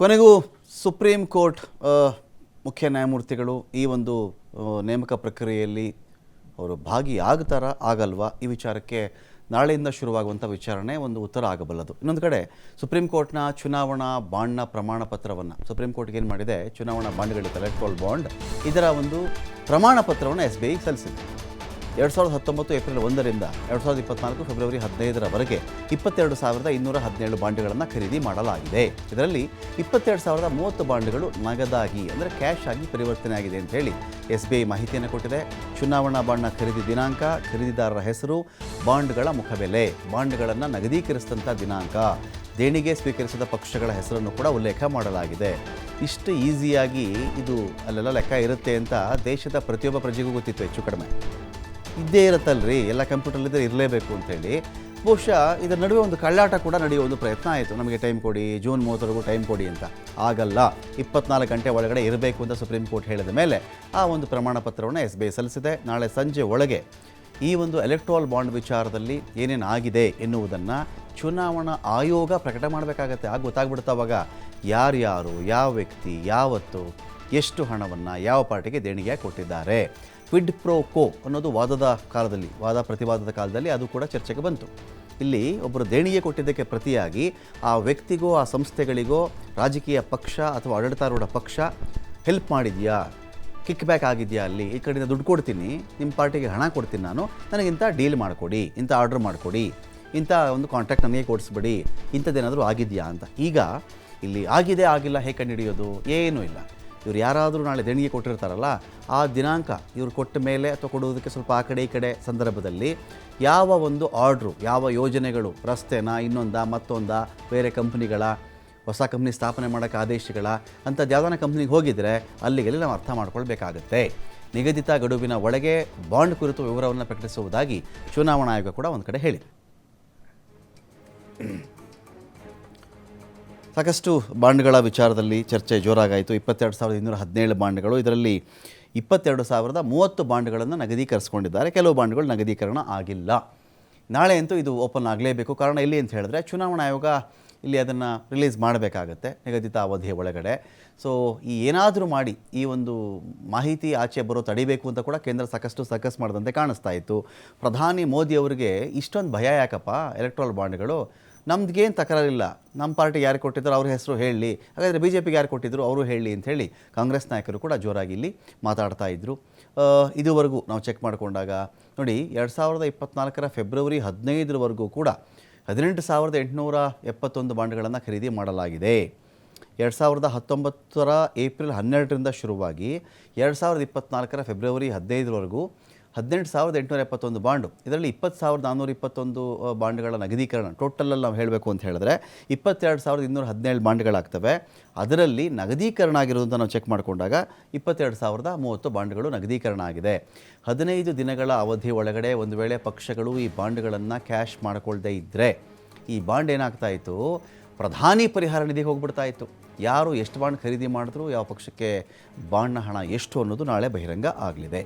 ಕೊನೆಗೂ supreme court ಮುಖ್ಯ ನ್ಯಾಯಮೂರ್ತಿಗಳು ಈ ಒಂದು ನೇಮಕ ಪ್ರಕ್ರಿಯೆಯಲ್ಲಿ ಅವರು ಭಾಗಿಯಾಗ್ತಾರಾ ಆಗಲ್ವಾ ಈ ವಿಚಾರಕ್ಕೆ ನಾಳೆಯಿಂದ ಶುರುವಾಗುವಂಥ ವಿಚಾರಣೆ ಒಂದು ಉತ್ತರ ಆಗಬಲ್ಲದು. ಇನ್ನೊಂದು ಕಡೆ ಸುಪ್ರೀಂ ಕೋರ್ಟ್ನ ಚುನಾವಣಾ ಬಾಂಡ್ನ ಪ್ರಮಾಣ ಪತ್ರವನ್ನು ಸುಪ್ರೀಂ ಕೋರ್ಟ್ಗೆ ಏನು ಮಾಡಿದೆ, ಚುನಾವಣಾ ಬಾಂಡ್ಗಳಿದೆ ಎಲೆಕ್ಟ್ರಲ್ ಬಾಂಡ್, ಇದರ ಒಂದು ಪ್ರಮಾಣ ಪತ್ರವನ್ನು SBI ಸಲ್ಲಿಸಿದೆ. 2019 ಏಪ್ರಿಲ್ 1ರಿಂದ 2024 ಫೆಬ್ರವರಿ 15ರವರೆಗೆ 22,217 ಬಾಂಡ್ಗಳನ್ನು ಖರೀದಿ ಮಾಡಲಾಗಿದೆ. ಇದರಲ್ಲಿ 22,030 ಬಾಂಡ್ಗಳು ನಗದಾಗಿ ಅಂದರೆ ಕ್ಯಾಶ್ ಆಗಿ ಪರಿವರ್ತನೆ ಆಗಿದೆ ಅಂತ ಹೇಳಿ SBI ಮಾಹಿತಿಯನ್ನು ಕೊಟ್ಟಿದೆ. ಚುನಾವಣಾ ಬಾಂಡ್ನ ಖರೀದಿ ದಿನಾಂಕ, ಖರೀದಿದಾರರ ಹೆಸರು, ಬಾಂಡ್ಗಳ ಮುಖಬೆಲೆ, ಬಾಂಡ್ಗಳನ್ನು ನಗದೀಕರಿಸಿದಂಥ ದಿನಾಂಕ, ದೇಣಿಗೆ ಸ್ವೀಕರಿಸಿದ ಪಕ್ಷಗಳ ಹೆಸರನ್ನು ಕೂಡ ಉಲ್ಲೇಖ ಮಾಡಲಾಗಿದೆ. ಇಷ್ಟು ಈಸಿಯಾಗಿ ಇದು ಅಲ್ಲೆಲ್ಲ ಲೆಕ್ಕ ಇರುತ್ತೆ ಅಂತ ದೇಶದ ಪ್ರತಿಯೊಬ್ಬ ಪ್ರಜೆಗೂ ಗೊತ್ತಿತ್ತು. ಹೆಚ್ಚು ಕಡಿಮೆ ಇದ್ದೇ ಇರುತ್ತಲ್ರಿ, ಎಲ್ಲ ಕಂಪ್ಯೂಟರ್ಲಿದ್ದರೆ ಇರಲೇಬೇಕು ಅಂತೇಳಿ. ಬಹುಶಃ ಇದರ ನಡುವೆ ಒಂದು ಕಳ್ಳಾಟ ಕೂಡ ನಡೆಯುವ ಒಂದು ಪ್ರಯತ್ನ ಆಯಿತು. ನಮಗೆ ಟೈಮ್ ಕೊಡಿ, ಜೂನ್ 30ವರೆಗೂ ಟೈಮ್ ಕೊಡಿ ಅಂತ. ಆಗಲ್ಲ, 24 ಗಂಟೆ ಒಳಗಡೆ ಇರಬೇಕು ಅಂತ ಸುಪ್ರೀಂ ಕೋರ್ಟ್ ಹೇಳಿದ ಮೇಲೆ ಆ ಒಂದು ಪ್ರಮಾಣ ಪತ್ರವನ್ನು SBI ಸಲ್ಲಿಸಿದೆ. ನಾಳೆ ಸಂಜೆ ಒಳಗೆ ಈ ಒಂದು ಎಲೆಕ್ಟ್ರಲ್ ಬಾಂಡ್ ವಿಚಾರದಲ್ಲಿ ಏನೇನು ಆಗಿದೆ ಎನ್ನುವುದನ್ನು ಚುನಾವಣಾ ಆಯೋಗ ಪ್ರಕಟ ಮಾಡಬೇಕಾಗತ್ತೆ. ಆಗ ಗೊತ್ತಾಗ್ಬಿಡ್ತಾ ಅವಾಗ ಯಾರ್ಯಾರು, ಯಾವ ವ್ಯಕ್ತಿ, ಯಾವತ್ತು, ಎಷ್ಟು ಹಣವನ್ನು ಯಾವ ಪಾರ್ಟಿಗೆ ದೇಣಿಗೆಯಾಗಿ ಕೊಟ್ಟಿದ್ದಾರೆ. ಕ್ವಿಡ್ ಪ್ರೋ ಕೋ ಅನ್ನೋದು ವಾದ ಪ್ರತಿವಾದದ ಕಾಲದಲ್ಲಿ ಅದು ಕೂಡ ಚರ್ಚೆಗೆ ಬಂತು. ಇಲ್ಲಿ ಒಬ್ಬರು ದೇಣಿಗೆ ಕೊಟ್ಟಿದ್ದಕ್ಕೆ ಪ್ರತಿಯಾಗಿ ಆ ವ್ಯಕ್ತಿಗೋ ಆ ಸಂಸ್ಥೆಗಳಿಗೋ ರಾಜಕೀಯ ಪಕ್ಷ ಅಥವಾ ಆಡಳಿತಾರೂಢ ಪಕ್ಷ ಹೆಲ್ಪ್ ಮಾಡಿದೆಯಾ, ಕಿಕ್ ಬ್ಯಾಕ್ ಆಗಿದೆಯಾ, ಅಲ್ಲಿ ಈ ಕಡೆಯಿಂದ ದುಡ್ಡು ಕೊಡ್ತೀನಿ, ನಿಮ್ಮ ಪಾರ್ಟಿಗೆ ಹಣ ಕೊಡ್ತೀನಿ, ನಾನು ನನಗಿಂತ ಡೀಲ್ ಮಾಡಿಕೊಡಿ, ಇಂಥ ಆರ್ಡ್ರ್ ಮಾಡಿಕೊಡಿ, ಇಂಥ ಒಂದು ಕಾಂಟ್ಯಾಕ್ಟ್ ನನಗೆ ಕೊಡಿಸ್ಬಿಡಿ, ಇಂಥದ್ದೇನಾದರೂ ಆಗಿದೆಯಾ ಅಂತ. ಈಗ ಇಲ್ಲಿ ಆಗಿದೆ ಆಗಿಲ್ಲ ಹೇಗೆ ಕಂಡುಹಿಡಿಯೋದು? ಏನೂ ಇಲ್ಲ. ಇವ್ರು ಯಾರಾದರೂ ನಾಳೆ ದೇಣಿಗೆ ಕೊಟ್ಟಿರ್ತಾರಲ್ಲ, ಆ ದಿನಾಂಕ ಇವ್ರು ಕೊಟ್ಟ ಮೇಲೆ ಅಥವಾ ಕೊಡುವುದಕ್ಕೆ ಸ್ವಲ್ಪ ಆ ಕಡೆ ಈ ಕಡೆ ಸಂದರ್ಭದಲ್ಲಿ ಯಾವ ಒಂದು ಆರ್ಡ್ರು, ಯಾವ ಯೋಜನೆಗಳು, ರಸ್ತೆನ, ಇನ್ನೊಂದ ಮತ್ತೊಂದ, ಬೇರೆ ಕಂಪ್ನಿಗಳ, ಹೊಸ ಕಂಪ್ನಿ ಸ್ಥಾಪನೆ ಮಾಡೋಕ್ಕೆ ಆದೇಶಗಳ ಅಂಥದ್ದು ಯಾವುದಾನ ಕಂಪ್ನಿಗೆ ಹೋಗಿದರೆ ಅಲ್ಲಿಗೆಲ್ಲಿ ನಾವು ಅರ್ಥ ಮಾಡ್ಕೊಳ್ಬೇಕಾಗತ್ತೆ. ನಿಗದಿತ ಗಡುವಿನ ಒಳಗೆ ಬಾಂಡ್ ಕುರಿತು ವಿವರವನ್ನು ಪ್ರಕಟಿಸುವುದಾಗಿ ಚುನಾವಣಾ ಆಯೋಗ ಕೂಡ ಒಂದು ಕಡೆ ಹೇಳಿದೆ. ಸಾಕಷ್ಟು ಬಾಂಡ್ಗಳ ವಿಚಾರದಲ್ಲಿ ಚರ್ಚೆ ಜೋರಾಗಾಯಿತು. 22,217 ಬಾಂಡ್ಗಳು, ಇದರಲ್ಲಿ 22,030 ಬಾಂಡ್ಗಳನ್ನು ನಗದೀಕರಿಸ್ಕೊಂಡಿದ್ದಾರೆ. ಕೆಲವು ಬಾಂಡ್ಗಳು ನಗದೀಕರಣ ಆಗಿಲ್ಲ. ನಾಳೆ ಅಂತೂ ಇದು ಓಪನ್ ಆಗಲೇಬೇಕು. ಕಾರಣ ಎಲ್ಲಿ ಅಂತ ಹೇಳಿದ್ರೆ ಚುನಾವಣಾ ಆಯೋಗ ಇಲ್ಲಿ ಅದನ್ನು ರಿಲೀಸ್ ಮಾಡಬೇಕಾಗತ್ತೆ ನಿಗದಿತ ಅವಧಿಯ ಒಳಗಡೆ. ಸೊ ಏನಾದರೂ ಮಾಡಿ ಈ ಒಂದು ಮಾಹಿತಿ ಆಚೆ ಬರೋ ತಡಿಬೇಕು ಅಂತ ಕೂಡ ಕೇಂದ್ರ ಸಾಕಷ್ಟು ಸರ್ಕಸ್ ಮಾಡಿದಂತೆ ಕಾಣಿಸ್ತಾ ಇತ್ತು. ಪ್ರಧಾನಿ ಮೋದಿ ಅವರಿಗೆ ಇಷ್ಟೊಂದು ಭಯ ಯಾಕಪ್ಪ, ಎಲೆಕ್ಟ್ರಲ್ ಬಾಂಡ್ಗಳು ನಮ್ದೇನು ತಕರಾರಿಲ್ಲ, ನಮ್ಮ ಪಾರ್ಟಿಗೆ ಯಾರು ಕೊಟ್ಟಿದ್ರು ಅವ್ರ ಹೆಸರು ಹೇಳಿ, ಹಾಗಾದರೆ BJPಗೆ ಯಾರು ಕೊಟ್ಟಿದ್ರು ಅವರು ಹೇಳಿ ಅಂಥೇಳಿ ಕಾಂಗ್ರೆಸ್ ನಾಯಕರು ಕೂಡ ಜೋರಾಗಿ ಇಲ್ಲಿ ಮಾತಾಡ್ತಾ ಇದ್ದರು. ಇದುವರೆಗೂ ನಾವು ಚೆಕ್ ಮಾಡಿಕೊಂಡಾಗ ನೋಡಿ, 2024 ಫೆಬ್ರವರಿ 15ರವರೆಗೂ ಕೂಡ 18,871 ಬಾಂಡ್ಗಳನ್ನು ಖರೀದಿ ಮಾಡಲಾಗಿದೆ. 2019 ಏಪ್ರಿಲ್ 12ರಿಂದ ಶುರುವಾಗಿ 2024 ಫೆಬ್ರವರಿ 15ರವರೆಗೂ 18,871 ಬಾಂಡು, ಇದರಲ್ಲಿ 20,421 ಬಾಂಡ್ಗಳ ನಗದೀಕರಣ. ಟೋಟಲಲ್ಲಿ ನಾವು ಹೇಳಬೇಕು ಅಂತ ಹೇಳಿದ್ರೆ 22,217 ಬಾಂಡ್ಗಳಾಗ್ತವೆ. ಅದರಲ್ಲಿ ನಗದೀಕರಣ ಆಗಿರೋದು ಅಂತ ನಾವು ಚೆಕ್ ಮಾಡಿಕೊಂಡಾಗ 22,030 ಬಾಂಡ್ಗಳು ನಗದೀಕರಣ ಆಗಿದೆ. 15 ದಿನಗಳ ಅವಧಿ ಒಳಗಡೆ ಒಂದು ವೇಳೆ ಪಕ್ಷಗಳು ಈ ಬಾಂಡ್ಗಳನ್ನು ಕ್ಯಾಶ್ ಮಾಡಿಕೊಳ್ಳದೇ ಇದ್ದರೆ ಈ ಬಾಂಡ್ ಏನಾಗ್ತಾ ಇತ್ತು, ಪ್ರಧಾನಿ ಪರಿಹಾರ ನಿಧಿಗೆ ಹೋಗ್ಬಿಡ್ತಾ ಇತ್ತು. ಯಾರು ಎಷ್ಟು ಬಾಂಡ್ ಖರೀದಿ ಮಾಡಿದ್ರು, ಯಾವ ಪಕ್ಷಕ್ಕೆ ಬಾಂಡ್ನ ಹಣ ಎಷ್ಟು ಅನ್ನೋದು ನಾಳೆ ಬಹಿರಂಗ ಆಗಲಿದೆ.